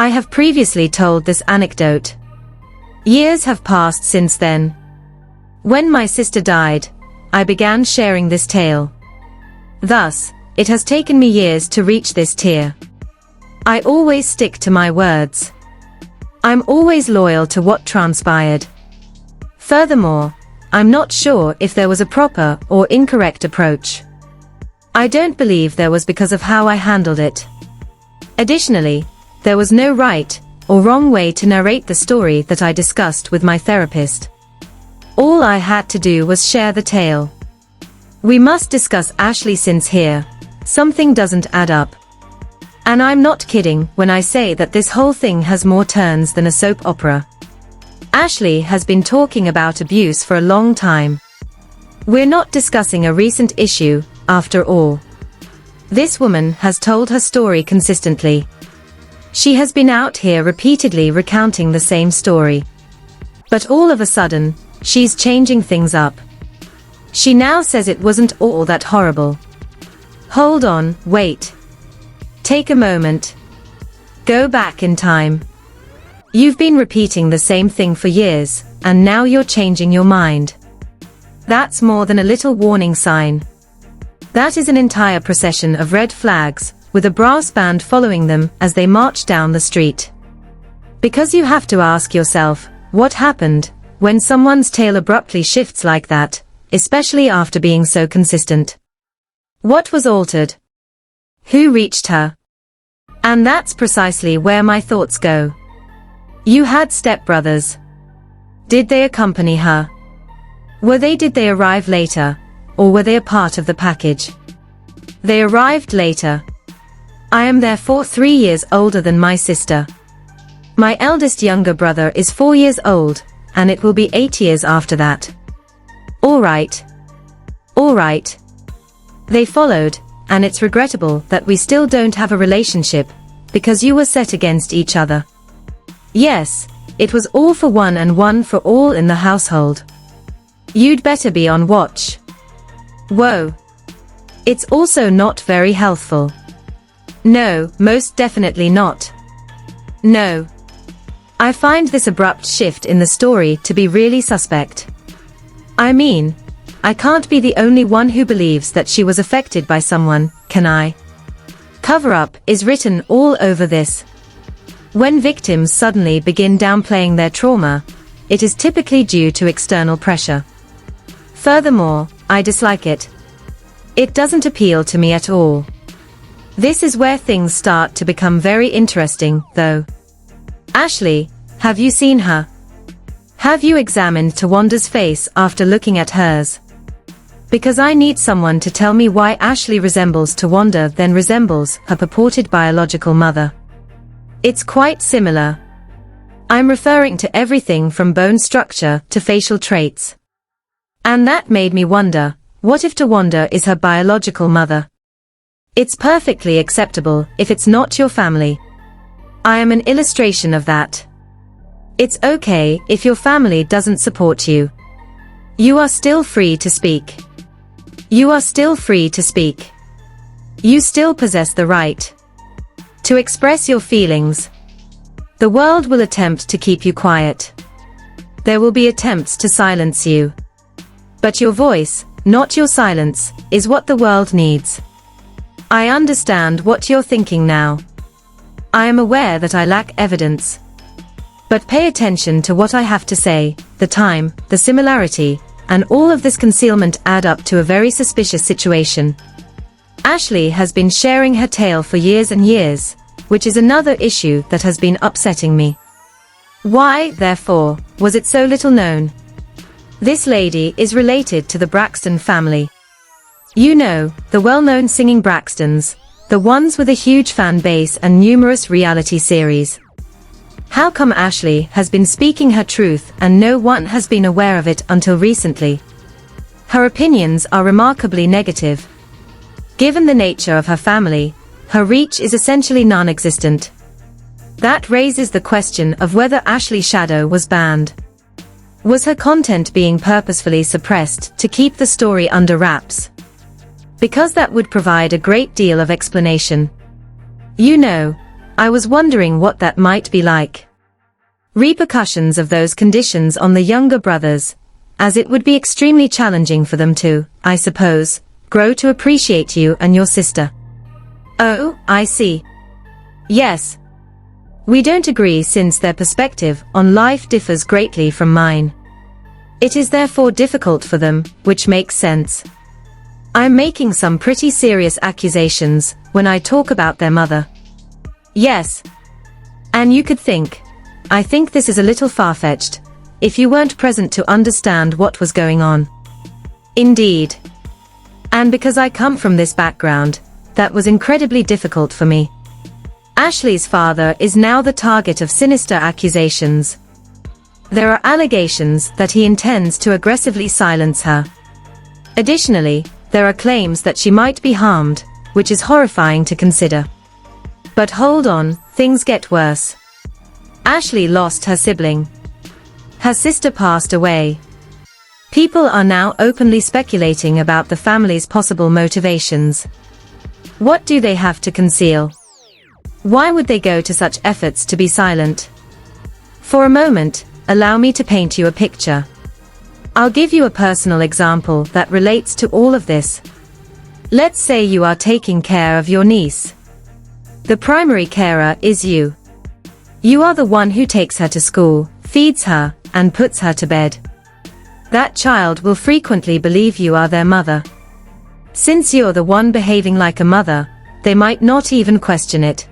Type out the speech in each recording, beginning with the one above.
I have previously told this anecdote. Years have passed since then. When my sister died, I began sharing this tale. Thus, it has taken me years to reach this tier. I always stick to my words. I'm always loyal to what transpired. Furthermore, I'm not sure if there was a proper or incorrect approach. I don't believe there was because of how I handled it. Additionally, there was no right or wrong way to narrate the story that I discussed with my therapist. All I had to do was share the tale. We must discuss Ashlee since here, something doesn't add up. And I'm not kidding when I say that this whole thing has more turns than a soap opera. Ashlee has been talking about abuse for a long time. We're not discussing a recent issue, after all. This woman has told her story consistently. She has been out here repeatedly recounting the same story. But all of a sudden, she's changing things up. She now says it wasn't all that horrible. Hold on, wait. Take a moment. Go back in time. You've been repeating the same thing for years, and now you're changing your mind. That's more than a little warning sign. That is an entire procession of red flags, with a brass band following them as they march down the street. Because you have to ask yourself, what happened, when someone's tale abruptly shifts like that, especially after being so consistent? What was altered? Who reached her? And that's precisely where my thoughts go. You had stepbrothers. Did they accompany her? Did they arrive later, or were they a part of the package? They arrived later. I am therefore 3 years older than my sister. My eldest younger brother is 4 years old, and it will be 8 years after that. Alright. Alright. They followed, and it's regrettable that we still don't have a relationship, because you were set against each other. Yes, it was all for one and one for all in the household. You'd better be on watch. Whoa. It's also not very healthful. No, most definitely not. No. I find this abrupt shift in the story to be really suspect. I mean, I can't be the only one who believes that she was affected by someone, can I? Cover-up is written all over this. When victims suddenly begin downplaying their trauma, it is typically due to external pressure. Furthermore, I dislike it. It doesn't appeal to me at all. This is where things start to become very interesting, though. Ashlee, have you seen her? Have you examined Towanda's face after looking at hers? Because I need someone to tell me why Ashlee resembles Towanda then resembles her purported biological mother. It's quite similar. I'm referring to everything from bone structure to facial traits. And that made me wonder, what if Towanda is her biological mother? It's perfectly acceptable if it's not your family. I am an illustration of that. It's okay if your family doesn't support you. You are still free to speak. You are still free to speak. You still possess the right to express your feelings. The world will attempt to keep you quiet. There will be attempts to silence you. But your voice, not your silence, is what the world needs. I understand what you're thinking now. I am aware that I lack evidence. But pay attention to what I have to say. The time, the similarity, and all of this concealment add up to a very suspicious situation. Ashlee has been sharing her tale for years and years, which is another issue that has been upsetting me. Why, therefore, was it so little known? This lady is related to the Braxton family. You know, the well-known singing Braxtons, the ones with a huge fan base and numerous reality series. How come Ashlee has been speaking her truth and no one has been aware of it until recently? Her opinions are remarkably negative. Given the nature of her family, her reach is essentially non-existent. That raises the question of whether Ashlee's shadow was banned. Was her content being purposefully suppressed to keep the story under wraps? Because that would provide a great deal of explanation. You know, I was wondering what that might be like. Repercussions of those conditions on the younger brothers, as it would be extremely challenging for them to, I suppose, grow to appreciate you and your sister. Oh, I see. Yes. We don't agree since their perspective on life differs greatly from mine. It is therefore difficult for them, which makes sense. I'm making some pretty serious accusations when I talk about their mother. Yes. And you could think, I think this is a little far-fetched, if you weren't present to understand what was going on. Indeed. And because I come from this background, that was incredibly difficult for me. Ashlee's father is now the target of sinister accusations. There are allegations that he intends to aggressively silence her. Additionally, there are claims that she might be harmed, which is horrifying to consider. But hold on, things get worse. Ashlee lost her sibling. Her sister passed away. People are now openly speculating about the family's possible motivations. What do they have to conceal? Why would they go to such efforts to be silent? For a moment, allow me to paint you a picture. I'll give you a personal example that relates to all of this. Let's say you are taking care of your niece. The primary carer is you. You are the one who takes her to school, feeds her, and puts her to bed. That child will frequently believe you are their mother. Since you're the one behaving like a mother, they might not even question it.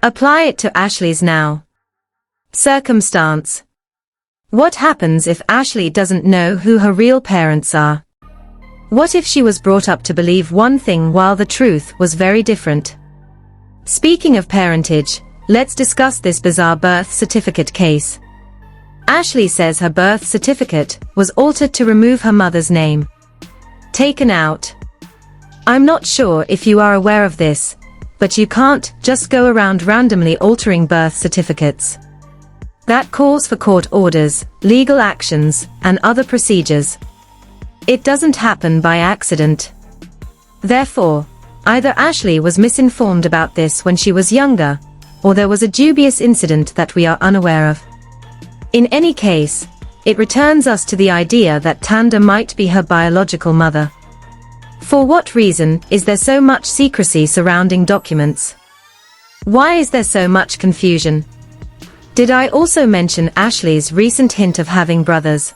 Apply it to Ashlee's now. Circumstance. What happens if Ashlee doesn't know who her real parents are? What if she was brought up to believe one thing while the truth was very different? Speaking of parentage, let's discuss this bizarre birth certificate case. Ashlee says her birth certificate was altered to remove her mother's name. Taken out. I'm not sure if you are aware of this, but you can't just go around randomly altering birth certificates. That calls for court orders, legal actions, and other procedures. It doesn't happen by accident. Therefore, either Ashlee was misinformed about this when she was younger, or there was a dubious incident that we are unaware of. In any case, it returns us to the idea that Towanda might be her biological mother. For what reason is there so much secrecy surrounding documents? Why is there so much confusion? Did I also mention Ashlee's recent hint of having brothers?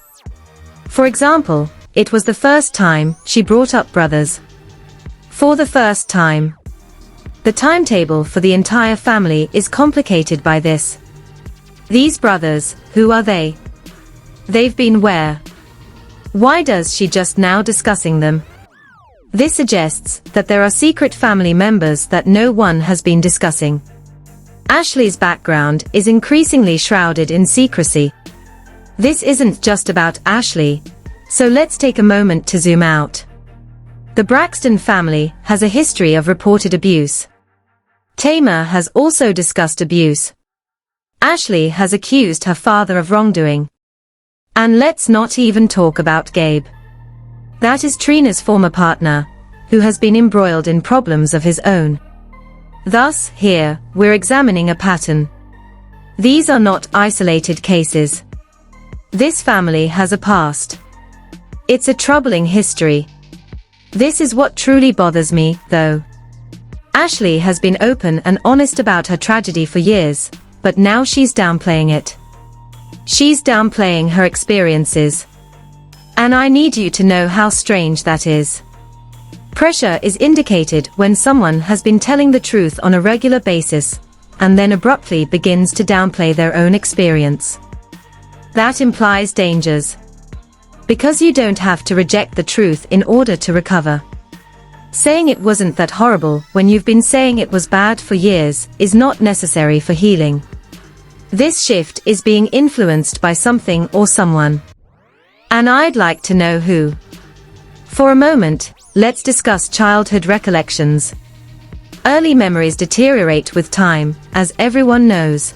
For example, it was the first time she brought up brothers. For the first time. The timetable for the entire family is complicated by this. These brothers, who are they? They've been where? Why does she just now discussing them? This suggests that there are secret family members that no one has been discussing. Ashlee's background is increasingly shrouded in secrecy. This isn't just about Ashlee, so let's take a moment to zoom out. The Braxton family has a history of reported abuse. Tamar has also discussed abuse. Ashlee has accused her father of wrongdoing. And let's not even talk about Gabe. That is Trina's former partner, who has been embroiled in problems of his own. Thus, here, we're examining a pattern. These are not isolated cases. This family has a past. It's a troubling history. This is what truly bothers me, though. Ashlee has been open and honest about her tragedy for years, but now she's downplaying it. She's downplaying her experiences. And I need you to know how strange that is. Pressure is indicated when someone has been telling the truth on a regular basis, and then abruptly begins to downplay their own experience. That implies dangers. Because you don't have to reject the truth in order to recover. Saying it wasn't that horrible when you've been saying it was bad for years is not necessary for healing. This shift is being influenced by something or someone. And I'd like to know who. For a moment, let's discuss childhood recollections. Early memories deteriorate with time, as everyone knows.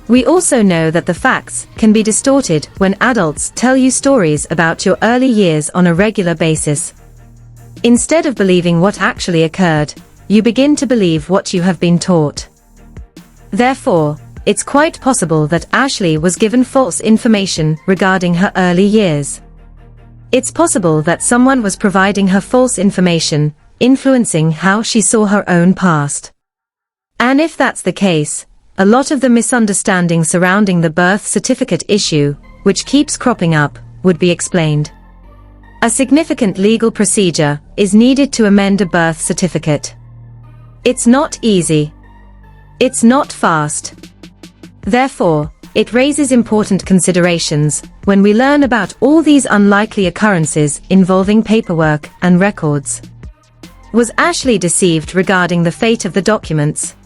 We also know that the facts can be distorted when adults tell you stories about your early years on a regular basis. Instead of believing what actually occurred, you begin to believe what you have been taught. Therefore, it's quite possible that Ashlee was given false information regarding her early years. It's possible that someone was providing her false information, influencing how she saw her own past. And if that's the case, a lot of the misunderstanding surrounding the birth certificate issue, which keeps cropping up, would be explained. A significant legal procedure is needed to amend a birth certificate. It's not easy. It's not fast. Therefore, it raises important considerations when we learn about all these unlikely occurrences involving paperwork and records. Was Ashlee deceived regarding the fate of the documents?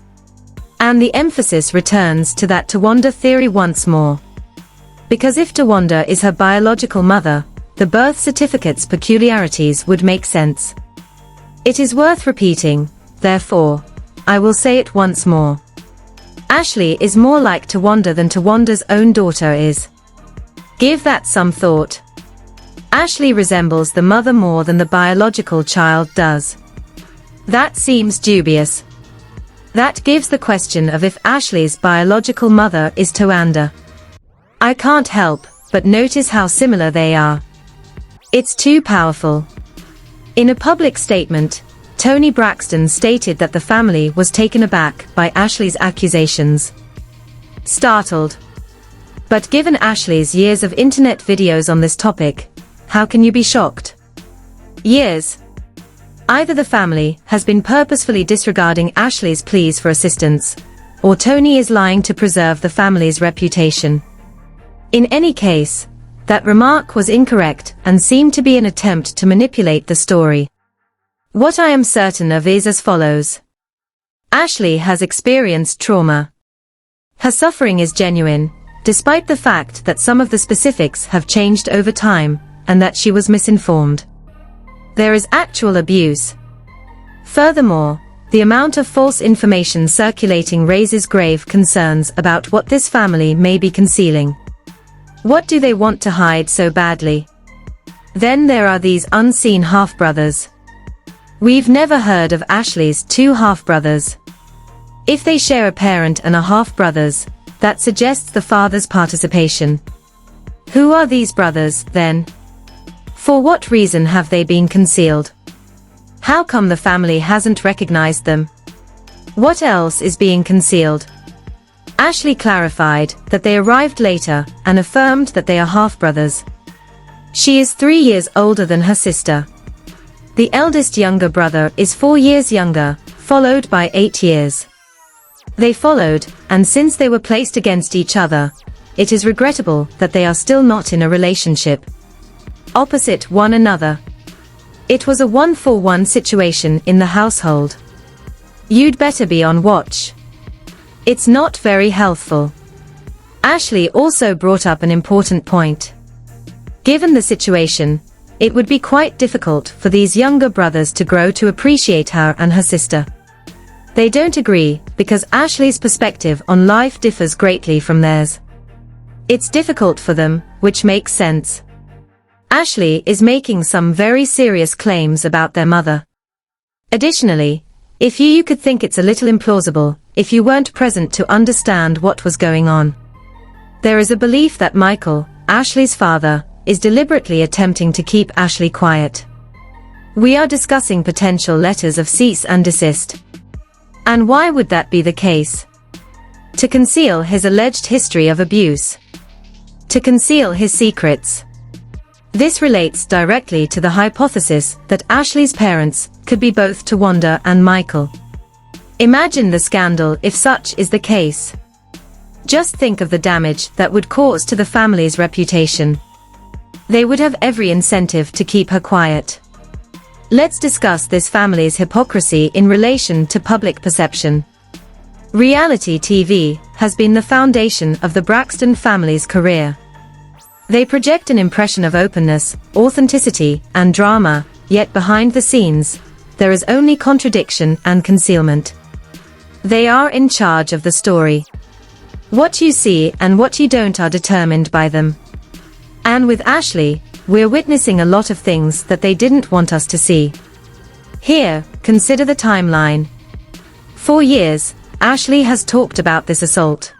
And the emphasis returns to that Towanda theory once more. Because if Towanda is her biological mother, the birth certificate's peculiarities would make sense. It is worth repeating, therefore, I will say it once more. Ashlee is more like Towanda than Towanda's own daughter is. Give that some thought. Ashlee resembles the mother more than the biological child does. That seems dubious. That gives the question of if Ashlee's biological mother is Towanda. I can't help but notice how similar they are. It's too powerful. In a public statement, Towanda Braxton stated that the family was taken aback by Ashlee's accusations. Startled. But given Ashlee's years of internet videos on this topic, how can you be shocked? Years. Either the family has been purposefully disregarding Ashlee's pleas for assistance, or Tony is lying to preserve the family's reputation. In any case, that remark was incorrect and seemed to be an attempt to manipulate the story. What I am certain of is as follows. Ashlee has experienced trauma. Her suffering is genuine, despite the fact that some of the specifics have changed over time, and that she was misinformed. There is actual abuse. Furthermore, the amount of false information circulating raises grave concerns about what this family may be concealing. What do they want to hide so badly? Then there are these unseen half-brothers. We've never heard of Ashlee's two half-brothers. If they share a parent and are half-brothers, that suggests the father's participation. Who are these brothers, then? For what reason have they been concealed? How come the family hasn't recognized them? What else is being concealed? Ashlee clarified that they arrived later and affirmed that they are half-brothers. She is 3 years older than her sister. The eldest younger brother is 4 years younger, followed by 8 years. They followed, and since they were placed against each other, it is regrettable that they are still not in a relationship. Opposite one another. It was a 1-for-1 situation in the household. You'd better be on watch. It's not very healthful. Ashlee also brought up an important point. Given the situation, it would be quite difficult for these younger brothers to grow to appreciate her and her sister. They don't agree, because Ashlee's perspective on life differs greatly from theirs. It's difficult for them, which makes sense. Ashlee is making some very serious claims about their mother. Additionally, if you could think it's a little implausible, if you weren't present to understand what was going on. There is a belief that Michael, Ashlee's father, is deliberately attempting to keep Ashlee quiet. We are discussing potential letters of cease and desist. And why would that be the case? To conceal his alleged history of abuse. To conceal his secrets. This relates directly to the hypothesis that Ashlee's parents could be both Towanda and Michael. Imagine the scandal if such is the case. Just think of the damage that would cause to the family's reputation. They would have every incentive to keep her quiet. Let's discuss this family's hypocrisy in relation to public perception. Reality TV has been the foundation of the Braxton family's career. They project an impression of openness, authenticity, and drama, yet behind the scenes, there is only contradiction and concealment. They are in charge of the story. What you see and what you don't are determined by them. And with Ashlee, we're witnessing a lot of things that they didn't want us to see. Here, consider the timeline. 4 years, Ashlee has talked about this assault.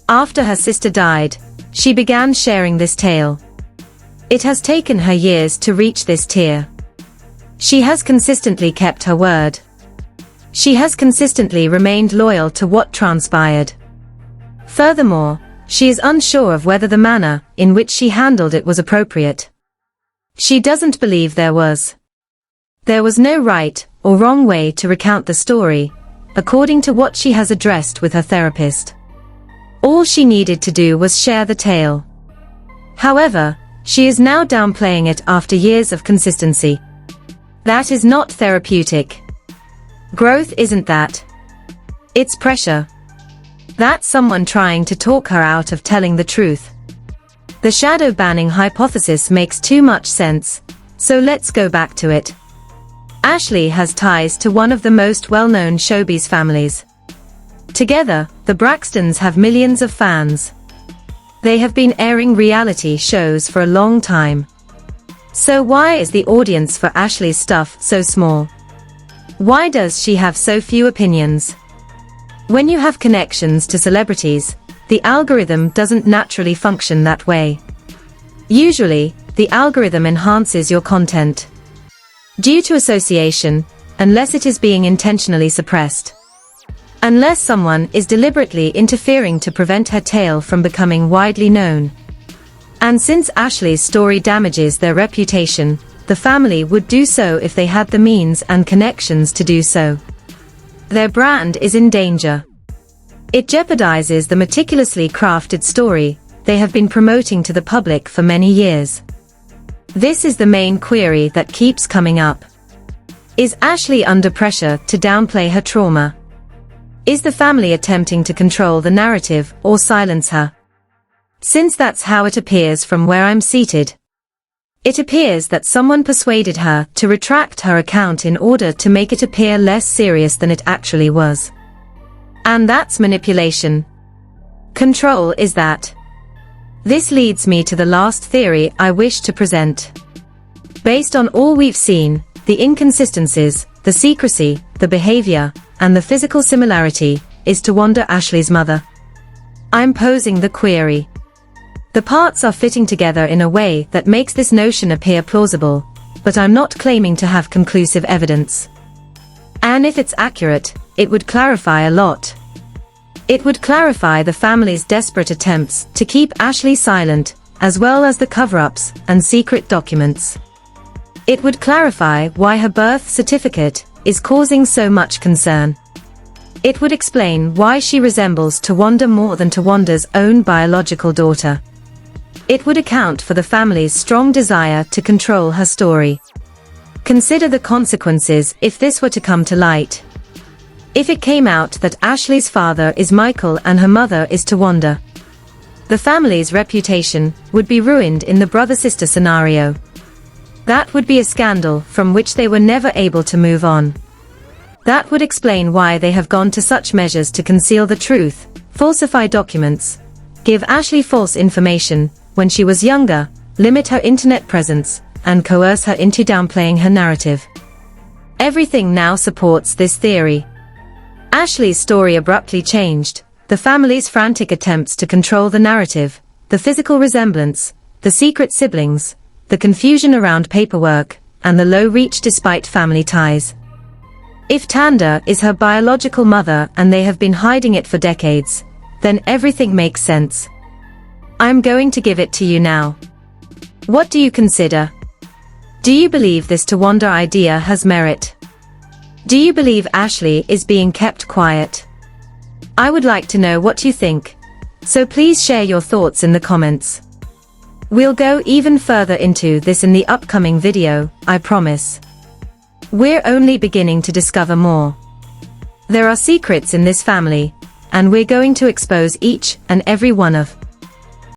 After her sister died, she began sharing this tale. It has taken her years to reach this tier. She has consistently kept her word. She has consistently remained loyal to what transpired. Furthermore, she is unsure of whether the manner in which she handled it was appropriate. She doesn't believe there was. There was no right or wrong way to recount the story, according to what she has addressed with her therapist. All she needed to do was share the tale. However, she is now downplaying it after years of consistency. That is not therapeutic. Growth isn't that. It's pressure. That's someone trying to talk her out of telling the truth. The shadow banning hypothesis makes too much sense, so let's go back to it. Ashlee has ties to one of the most well-known showbiz families. Together, the Braxtons have millions of fans. They have been airing reality shows for a long time. So why is the audience for Ashlee's stuff so small? Why does she have so few opinions? When you have connections to celebrities, the algorithm doesn't naturally function that way. Usually, the algorithm enhances your content due to association, unless it is being intentionally suppressed. Unless someone is deliberately interfering to prevent her tale from becoming widely known. And since Ashlee's story damages their reputation, the family would do so if they had the means and connections to do so. Their brand is in danger. It jeopardizes the meticulously crafted story they have been promoting to the public for many years. This is the main query that keeps coming up. Is Ashlee under pressure to downplay her trauma? Is the family attempting to control the narrative or silence her? Since that's how it appears from where I'm seated. It appears that someone persuaded her to retract her account in order to make it appear less serious than it actually was. And that's manipulation. Control is that. This leads me to the last theory I wish to present. Based on all we've seen, the inconsistencies, the secrecy, the behavior, and the physical similarity, is Towanda Ashlee's mother. I'm posing the query. The parts are fitting together in a way that makes this notion appear plausible, but I'm not claiming to have conclusive evidence. And if it's accurate, it would clarify a lot. It would clarify the family's desperate attempts to keep Ashlee silent, as well as the cover-ups and secret documents. It would clarify why her birth certificate is causing so much concern. It would explain why she resembles Towanda more than Towanda's own biological daughter. It would account for the family's strong desire to control her story. Consider the consequences if this were to come to light. If it came out that Ashlee's father is Michael and her mother is Towanda, the family's reputation would be ruined in the brother-sister scenario. That would be a scandal from which they were never able to move on. That would explain why they have gone to such measures to conceal the truth, falsify documents, give Ashlee false information when she was younger, limit her internet presence, and coerce her into downplaying her narrative. Everything now supports this theory. Ashlee's story abruptly changed, the family's frantic attempts to control the narrative, the physical resemblance, the secret siblings, the confusion around paperwork, and the low reach despite family ties. If Towanda is her biological mother and they have been hiding it for decades, then everything makes sense. I'm going to give it to you now. What do you consider? Do you believe this Towanda idea has merit? Do you believe Ashlee is being kept quiet? I would like to know what you think, so please share your thoughts in the comments. We'll go even further into this in the upcoming video, I promise. We're only beginning to discover more. There are secrets in this family, and we're going to expose each and every one of